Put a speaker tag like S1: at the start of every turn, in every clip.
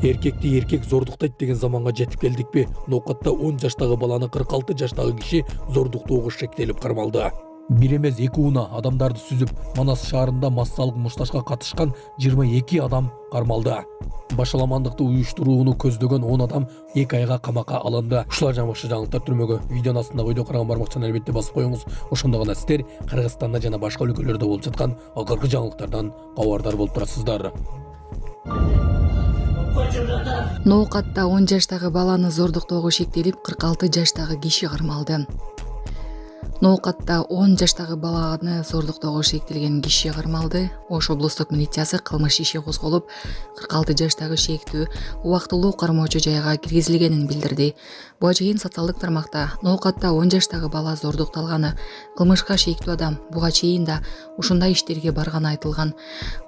S1: Эркекти эркек зордуктайт деген заманга жетип келдикпи? Ноокатта 10 жаштагы баланы 46 жаштагы киши зордуктоого шектелип кармалды. Бир эмес 2 уна адамдарды сүзүп, Манас шаарында массалык мушташка катышкан 22 адам кармалды. Башаламандыкты уюштурууну көздөгөн 10 адам 2 айга камакка алынды. Ушулар жамакчы жаңылыктар түрмөгө видеонун астында ойдо караган бармакчаны албетте басып коюңуз. Ошондо гана сиздер Кыргызстанда жана башка өлкөлөрдө болуп жаткан акыркы жаңылыктардан кабардар болуп турасыздар.
S2: Ноокатта 10 жаштагы баланы зордуктоого шектелип 46 жаштагы киши кармалды. Ноокатта 10 жаштагы баланы зордуктоого шектелген киши кармалды. Ош облустук милициясы кылмыш иши козголуп, 46 жаштагы шектүү убактылуу кармоочу жайга киргизилгенин билдирди. Буга чейин социалдык тармакта Ноокатта 10 жаштагы бала зордукталганы, кылмышка шектүү адам буга чейин да ушундай иштерге барганы айтылган.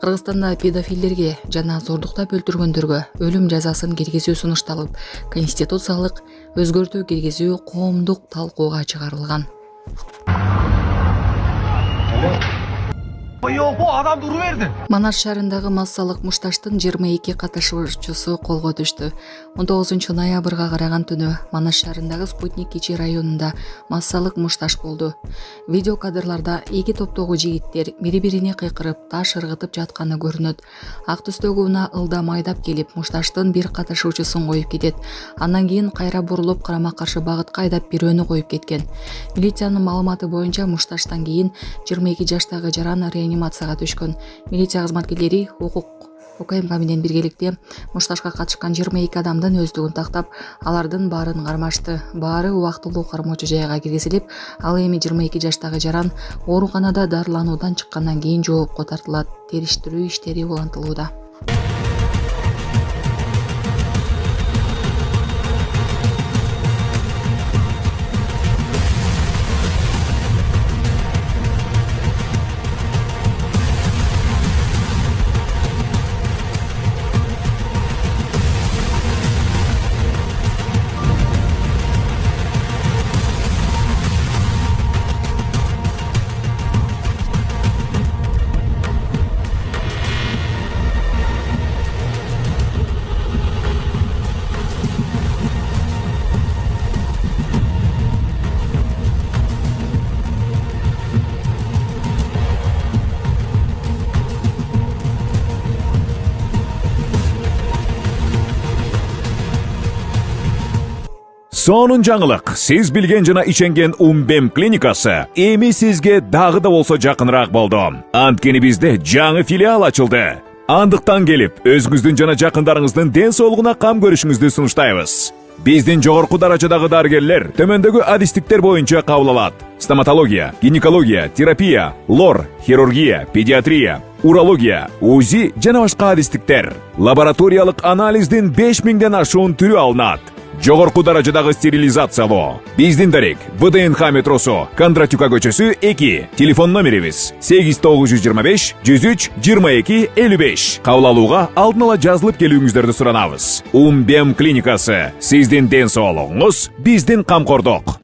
S2: Кыргызстанда педофилдерге жана зордуктап өлтүргөндөргө өлүм жазасын киргизүү сунушталып, конституциялык өзгөртүү киргизүү коомдук талкууга чыгарылган.
S3: Адам дуруп берди.
S2: Манас шаарындагы массалык мушташтын 22 катышуучусу колго түштү. 19 ноябрга караган түнү Манас шаарындагы Спутник Кичи районунда массалык мушташ болду. Видео кадрларда эки топтогу жигиттер бири-бирине кыйкырып, таш ыргытып жатканы көрүнөт. Ак түстөгү уна ылдам айдап келип, мушташтын бир катышуучусун коюп кетет. Андан кийин кайра бурулуп, карама-каршы багытка айдап бирөөнү коюп кеткен. Милициянын маалыматы боюнча мушташтан кийин 22 жаштагы жаран реанимацияга түшкөн. Милиция кызматкерлери УКМК менен биргеликте мушташка катышкан 22 адамдын өздүгүн тактап, алардын баарын кармашты. Баары убактылуу кармоочу жайга киргизилип, ал эми 22 жаштагы жаран ооруканада дарылануудан чыккандан кийин жоопко тартылат. Териштирүү иштери улантылууда.
S4: Сонун жаңылык. Сиз билген жана иченген Умбем клиникасы эми сизге дагы да болсо жакыныраак болду. Анткени бизде жаңы филиал ачылды. Андыктан келип, өзүңүздүн жана жакындарыңыздын ден соолугуна кам көрүшүңүздү сунуштайбыз. Биздин жогорку даражадагы дарыгерлер төмөндөгү адистиктер боюнча кабыл алат: стоматология, гинекология, терапия, лор, хирургия, педиатрия, урология, УЗИ жана башка адистиктер. Лабораториялык анализдин 5000ден ашуун түрү алынат. Жогорку даражадагы стерилизациялоо. Биздин дарек ВДНХ метросу, Кондратюка көчөсү 2. Телефон номерибиз 8925 103 22 55. Кабыл алууга алдын ала жазылып келүүңүздөрдү суранабыз. Умбем клиникасы. Сиздин ден соолугуңуз, биздин камкордук.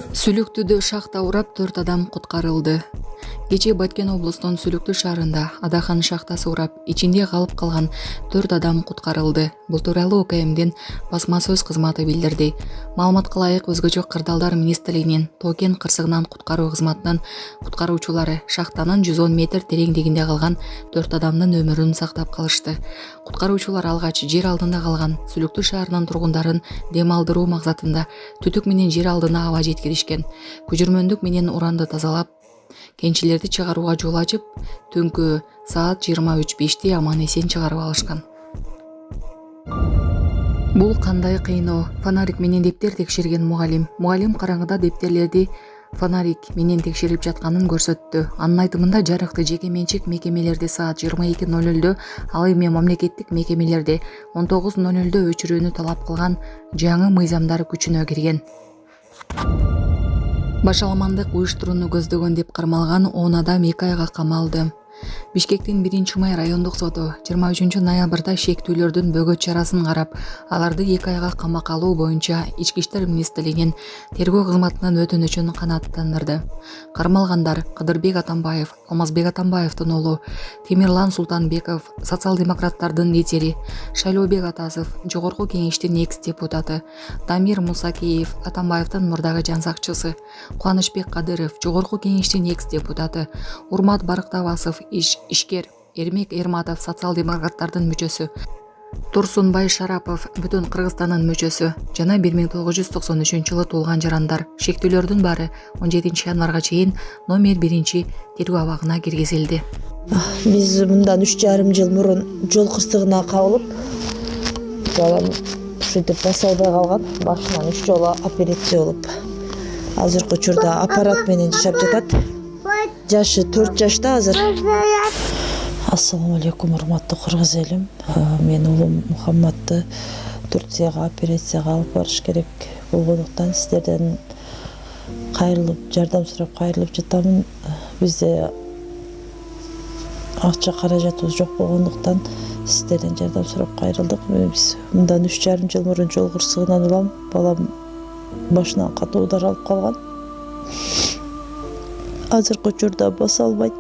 S2: Сүлүктүдө шахта урап 4 адам куткарылды. Кечээ Баткен облустунун Сүлүктү шаарында Адахан шахтасы урап, ичинде калып калган 4 адам куткарылды. Бул тууралуу УКМдин басма сөз кызматы билдирди. Маалыматка ылайык, өзгөчө кырдаалдар министрлигинин Токен кырсыгынан куткаруу кызматынын куткаруучулары шахтанын 110 метр тереңдигинде калган 4 адамдын өмүрүн сактап калышты. Куткаруучулар алгач жер алдында калган Сүлүктү шаарынын тургундарын дем алдыруу максатында түтүк менен жер алдына аба жеткиришкен. Көчүрмөндүк менен уранды тазалап, кенчилерди чыгарууга жол ачып, түнкү саат 23:05 аман эсен чыгарып алышкан. Бул кандай кыйноо? Фонарик менен дептер текшерген мугалим. Мугалим караңгыда дептерлерди фонарик менен текшерип жатканын көрсөттү. Анын айтымында жарыкты жеке менчик мекемелерде саат 22:00, ал эми мамлекеттик мекемелерде 19:00 өчүрүүнү талап кылган жаңы мыйзамдар күчүнө кирген. Башаламандык уюштурууну көздөгөн деп кармалган 10 адам 2 айга камалды. Бишкектин 1-Май райондук соту 23 ноябрда шектүүлөрдүн бөгөт чарасын карап, аларды 2 айга камакка алуу боюнча Ички иштер министрлигинин тергөө кызматынын өтүнүчүн канааттандырды. Кармалгандар Кыдырбек Атамбаев, Алмазбек Атамбаевдин уулу, Темирлан Султанбеков, социал-демократтардын лидери, Шайлообек Атасов, Жогорку кеңештин экс-депутаты, Дамир Мусакеев, Атамбаевдин мурдагы жан сакчысы, Кубанычбек Кадыров, Жогорку кеңештин экс-депутаты, Урмат Барыктабасов, ишкер, Эрмек Эрматов, социал-демократтардын мүчөсү, Турсунбай Шарапов, Бүтүн Кыргызстандын мүчөсү жана 1993-жылы туулган жарандар шектүүлөрдүн баары 17 январга чейин номер 1 тергөө абагына киргизилди.
S3: Биз мындан 3,5 жыл мурун жол кырсыгына кабылып, балам ушинтип баса албай калган. Башынан 3 жолу операция болуп, азыркы учурда аппарат менен жашап жатат. Жашы 4 жашта азыр. Ассаламу алейкум, урматтуу кыргыз элим. Мен уулум Мухаммадты Турцияга операцияга алып барыш керек болгондуктан сиздерден кайрылып, жардам сурап кайрылып жатамын. Бизде акча каражатыбыз жок болгондуктан сиздерден жардам сурап кайрылдык. Биз мындан 3,5 жыл мурун жол кырсыгынан улам, балам башынан катуу удар алып калган. Азыркы учурда баса албайт.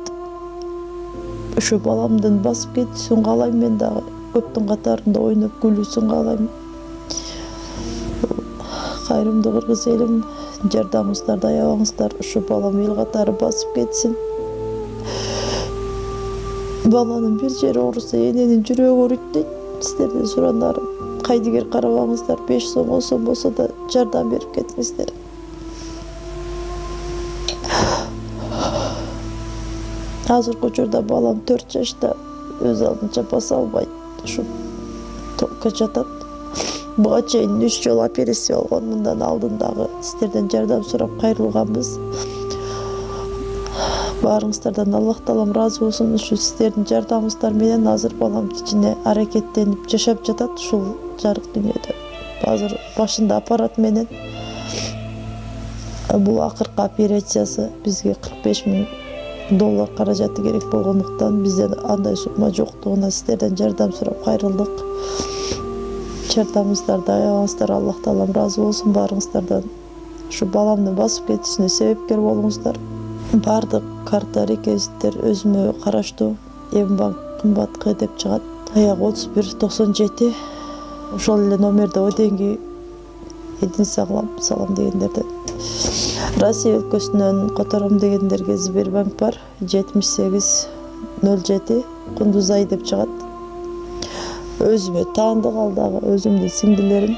S3: Ушу баламдын басып кетүүсүн каалайм, мен дагы көптүн катарында ойноп күлүүсүн каалайм. Кайрымдуу кыргыз элим, жардамыңыздарды аябаңыздар, ушу балам эл катары басып кетсин. Баланын бир жери ооруса эненин жүрөгү ооруйт дейт. Сиздерден суранарым, кайдыгер карабаңыздар, 5 сом 10 сом болсо да жардам берип кетиңиздер. Азыркы учурда балам 4 жашта, өз алдынча баса албайт. Ушу топко жатат. Буга чейин 3 жолу операция болгон. Мындан алдын дагы сиздерден жардам сурап кайрылганбыз. Баарыңыздардан Аллах таалам ыраазы болсун. Ушу сиздердин жардамыңыздар менен азыр балам кичине аракеттенип жашап жатат ушул жарык дүйнөдө. Азыр башында аппарат менен. Бул акыркы операциясы бизге $45,000 каражаты керек болгондуктан бизден андай сумма жоктугуна сиздерден жардам сурап кайрылдык. Жардамыңыздарды аябаңыздар, Аллах таалам ыраазы болсун баарыңыздардан. Ушу баламдын басып кетүүсүнө себепкер болуңуздар. Бардык карта реквизиттер өзүмө караштуу. Мбанк кымбат деп чыгат. Аяк 3197. Ошол эле номерде оденги Эдин салам дегендерде. Россия өлкөсүнөн котором дегендерге Сбербанк бар. 7807 Кундузай деп чыгат. Өзүмө таандык ал дагы өзүмдүн сиңдилерим.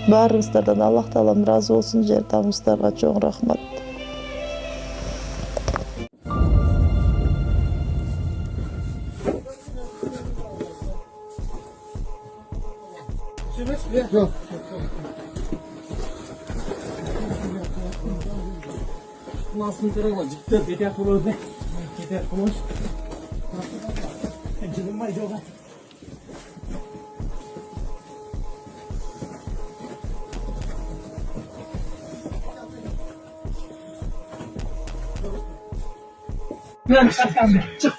S3: Баарыңыздардан Аллах таалам ыраазы болсун, жардамыңыздарга чоң рахмат.
S1: Nasıl kırılma, cidden bedel kuruldu. Gider kuruluş. Cılım var yoga. Ben çıkam be. Çık.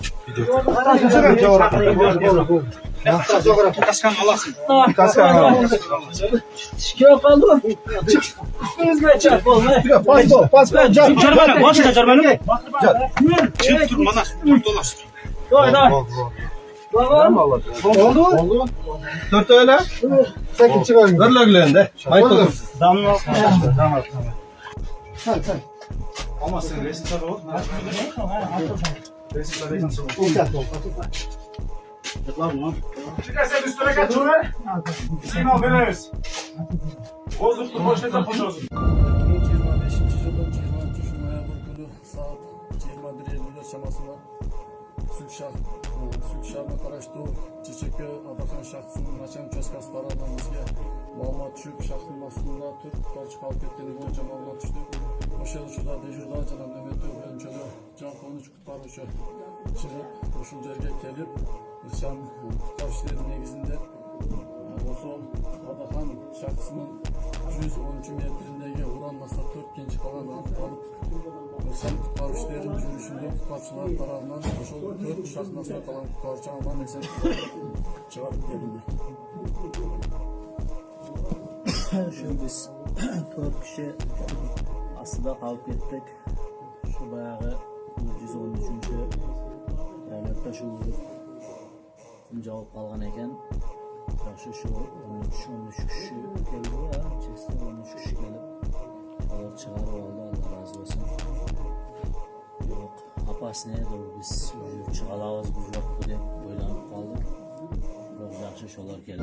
S1: Kaskan alasın. Kaskan alasın. Şikayet kaldı mı? Çık. Üstünüzle çarp oğlum. Pas. Jarmana. Başka jarmana. Çık dur manas. Dolaş. Doy. Oldu. Dört öyle. Sen çıkar. Gırlagülende. Haydi. Damla. Sen. Ama sen resim ol. Resim Çıkarsa üstüne kaç onu. Sen al veririz. Bozuklu boşluğa koşuyorsun. 25. yılın 23. noyabr günü saat 21:50 şamasında Sülk şahrına karıştığı Çiçekköy Adakan şahsının Naçan Çözkası tarafından bizge malumat düşüp şahsının aslında Türk balçık alıp ettiğini boyunca malumat düştü. Oşa uşuda dejurda canan nöbetli bölümçeli can konuş kutlarışı çıkıp uşul yerge kelip İlşan kutlar işlerinin negizinde
S5: Осы Адахан шахтасының 110 метріндегі уранмаса 4-кенші қалған анықталып, өрсен құтқарушылардың жүрішінде құтқарушылар тарапынан ошол 4 шахтасында қалған құтқарушы аман есен шығарып берілді.
S6: Şu biz 4 kişi aslında kalıp gittik. Şu bayağı 113. Devlette şu cevap kalgan eken. Şu 13 kişi geldi ya. Çeksin 13 kişi gelip onlar çıkarıp aldı. Allah razı olsun. Yok. Apas nedir biz çıkalavuz bu yok bu deyip boylanıp kaldık. Çok yaxşı şolar geldi.